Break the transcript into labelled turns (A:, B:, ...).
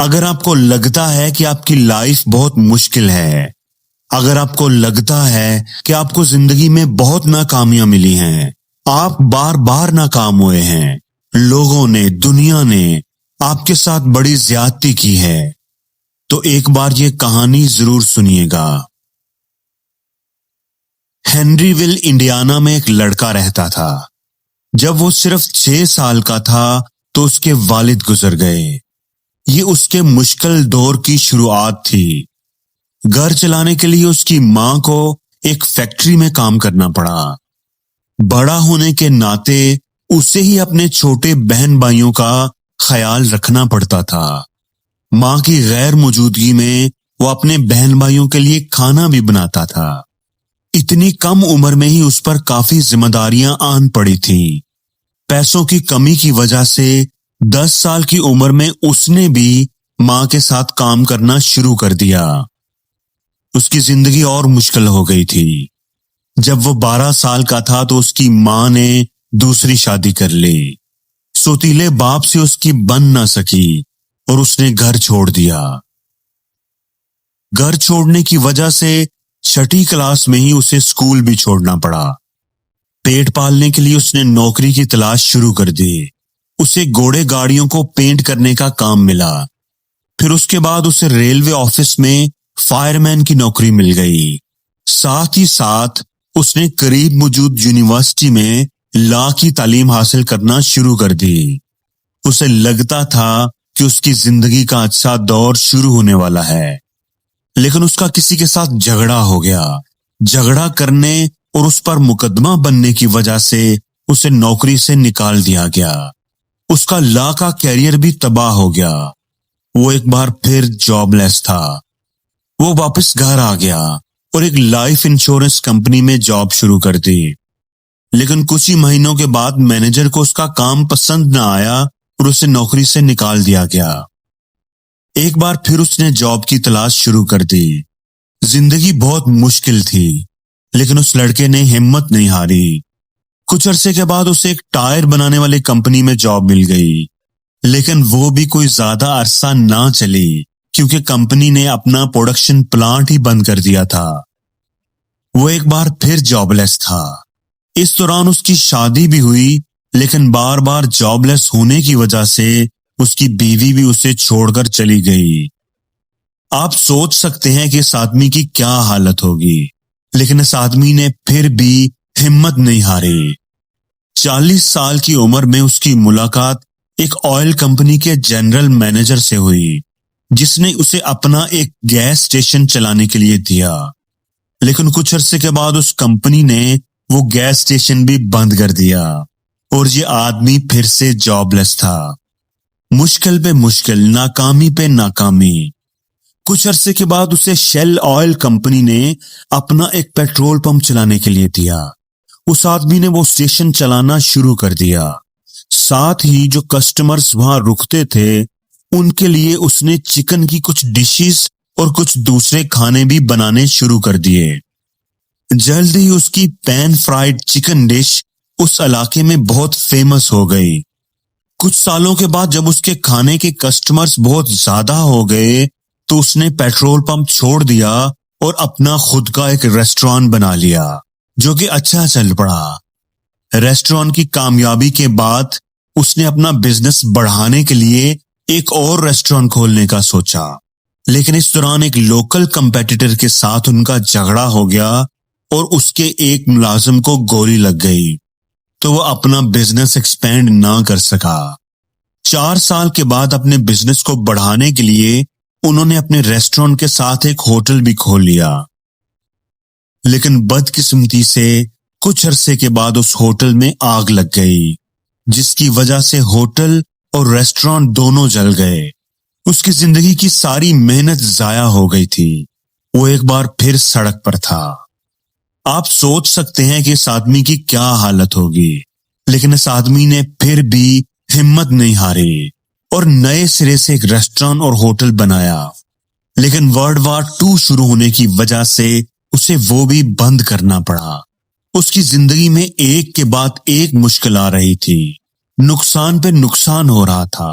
A: اگر آپ کو لگتا ہے کہ آپ کی لائف بہت مشکل ہے، اگر آپ کو لگتا ہے کہ آپ کو زندگی میں بہت ناکامیاں ملی ہیں، آپ بار بار ناکام ہوئے ہیں، لوگوں نے، دنیا نے آپ کے ساتھ بڑی زیادتی کی ہے، تو ایک بار یہ کہانی ضرور سنیے گا۔ ہنری ول انڈیانا میں ایک لڑکا رہتا تھا۔ جب وہ صرف 6 سال کا تھا تو اس کے والد گزر گئے۔ یہ اس کے مشکل دور کی شروعات تھی۔ گھر چلانے کے لیے اس کی ماں کو ایک فیکٹری میں کام کرنا پڑا۔ بڑا ہونے کے ناطے اسے ہی اپنے چھوٹے بہن بھائیوں کا خیال رکھنا پڑتا تھا۔ ماں کی غیر موجودگی میں وہ اپنے بہن بھائیوں کے لیے کھانا بھی بناتا تھا۔ اتنی کم عمر میں ہی اس پر کافی ذمہ داریاں آن پڑی تھیں۔ پیسوں کی کمی کی وجہ سے 10 سال کی عمر میں اس نے بھی ماں کے ساتھ کام کرنا شروع کر دیا۔ اس کی زندگی اور مشکل ہو گئی تھی۔ جب وہ 12 سال کا تھا تو اس کی ماں نے دوسری شادی کر لی۔ سوتیلے باپ سے اس کی بن نہ سکی اور اس نے گھر چھوڑ دیا۔ گھر چھوڑنے کی وجہ سے 6ٹھی کلاس میں ہی اسے اسکول بھی چھوڑنا پڑا۔ پیٹ پالنے کے لیے اس نے نوکری کی تلاش شروع کر دی۔ اسے گھوڑے گاڑیوں کو پینٹ کرنے کا کام ملا۔ پھر اس کے بعد اسے ریلوے آفس میں فائر مین کی نوکری مل گئی۔ ساتھ ہی ساتھ اس نے قریب موجود یونیورسٹی میں لا کی تعلیم حاصل کرنا شروع کر دی۔ اسے لگتا تھا کہ اس کی زندگی کا اچھا دور شروع ہونے والا ہے، لیکن اس کا کسی کے ساتھ جھگڑا ہو گیا۔ جھگڑا کرنے اور اس پر مقدمہ بننے کی وجہ سے اسے نوکری سے نکال دیا گیا۔ اس کا لا کا کیریئر بھی تباہ ہو گیا۔ وہ ایک بار پھر جاب لیس تھا۔ وہ واپس گھر آ گیا اور ایک لائف انشورنس کمپنی میں جاب شروع کر دی۔ لیکن کچھ ہی مہینوں کے بعد مینیجر کو اس کا کام پسند نہ آیا اور اسے نوکری سے نکال دیا گیا۔ ایک بار پھر اس نے جاب کی تلاش شروع کر دی۔ زندگی بہت مشکل تھی، لیکن اس لڑکے نے ہمت نہیں ہاری۔ کچھ عرصے کے بعد اسے ایک ٹائر بنانے والی کمپنی میں جاب مل گئی، لیکن وہ بھی کوئی زیادہ عرصہ نہ چلی کیونکہ کمپنی نے اپنا پروڈکشن پلانٹ ہی بند کر دیا تھا۔ وہ ایک بار پھر جاب لیس تھا۔ اس دوران اس کی شادی بھی ہوئی، لیکن بار بار جاب لیس ہونے کی وجہ سے اس کی بیوی بھی اسے چھوڑ کر چلی گئی۔ آپ سوچ سکتے ہیں کہ اس آدمی کی کیا حالت ہوگی، لیکن اس آدمی نے پھر بھی ہمت نہیں ہاری۔ 40 سال کی عمر میں اس کی ملاقات ایک آئل کمپنی کے جنرل مینیجر سے ہوئی، جس نے اسے اپنا ایک گیس اسٹیشن چلانے کے لیے دیا۔ لیکن کچھ عرصے کے بعد اس کمپنی نے وہ گیس اسٹیشن بھی بند کر دیا اور یہ آدمی پھر سے جاب لیس تھا۔ مشکل پہ مشکل، ناکامی پہ ناکامی۔ کچھ عرصے کے بعد اسے شیل آئل کمپنی نے اپنا ایک پیٹرول پمپ چلانے کے لیے دیا۔ اس آدمی نے وہ اسٹیشن چلانا شروع کر دیا۔ ساتھ ہی جو کسٹمرز وہاں رکتے تھے ان کے لیے اس نے چکن کی کچھ ڈشز اور کچھ دوسرے کھانے بھی بنانے شروع کر دیے۔ جلد ہی اس کی پین فرائیڈ چکن ڈش اس علاقے میں بہت فیمس ہو گئی۔ کچھ سالوں کے بعد جب اس کے کھانے کے کسٹمرز بہت زیادہ ہو گئے تو اس نے پیٹرول پمپ چھوڑ دیا اور اپنا خود کا ایک ریسٹورانٹ بنا لیا، جو کہ اچھا چل پڑا۔ ریسٹورانٹ کی کامیابی کے بعد اس نے اپنا بزنس بڑھانے کے لیے ایک اور ریسٹورانٹ کھولنے کا سوچا، لیکن اس دوران ایک لوکل کمپیٹیٹر کے ساتھ ان کا جھگڑا ہو گیا اور اس کے ایک ملازم کو گولی لگ گئی، تو وہ اپنا بزنس ایکسپینڈ نہ کر سکا۔ 4 سال کے بعد اپنے بزنس کو بڑھانے کے لیے انہوں نے اپنے ریسٹورانٹ کے ساتھ ایک ہوٹل بھی کھول لیا، لیکن بدقسمتی سے کچھ عرصے کے بعد اس ہوٹل میں آگ لگ گئی، جس کی وجہ سے ہوٹل اور ریسٹورانٹ دونوں جل گئے۔ اس کی زندگی کی ساری محنت ضائع ہو گئی تھی۔ وہ ایک بار پھر سڑک پر تھا۔ آپ سوچ سکتے ہیں کہ اس آدمی کی کیا حالت ہوگی، لیکن اس آدمی نے پھر بھی ہمت نہیں ہاری اور نئے سرے سے ایک ریسٹورانٹ اور ہوٹل بنایا۔ لیکن ورلڈ وار 2 شروع ہونے کی وجہ سے اسے وہ بھی بند کرنا پڑا۔ اس کی زندگی میں ایک کے بعد ایک مشکل آ رہی تھی، نقصان پہ نقصان ہو رہا تھا۔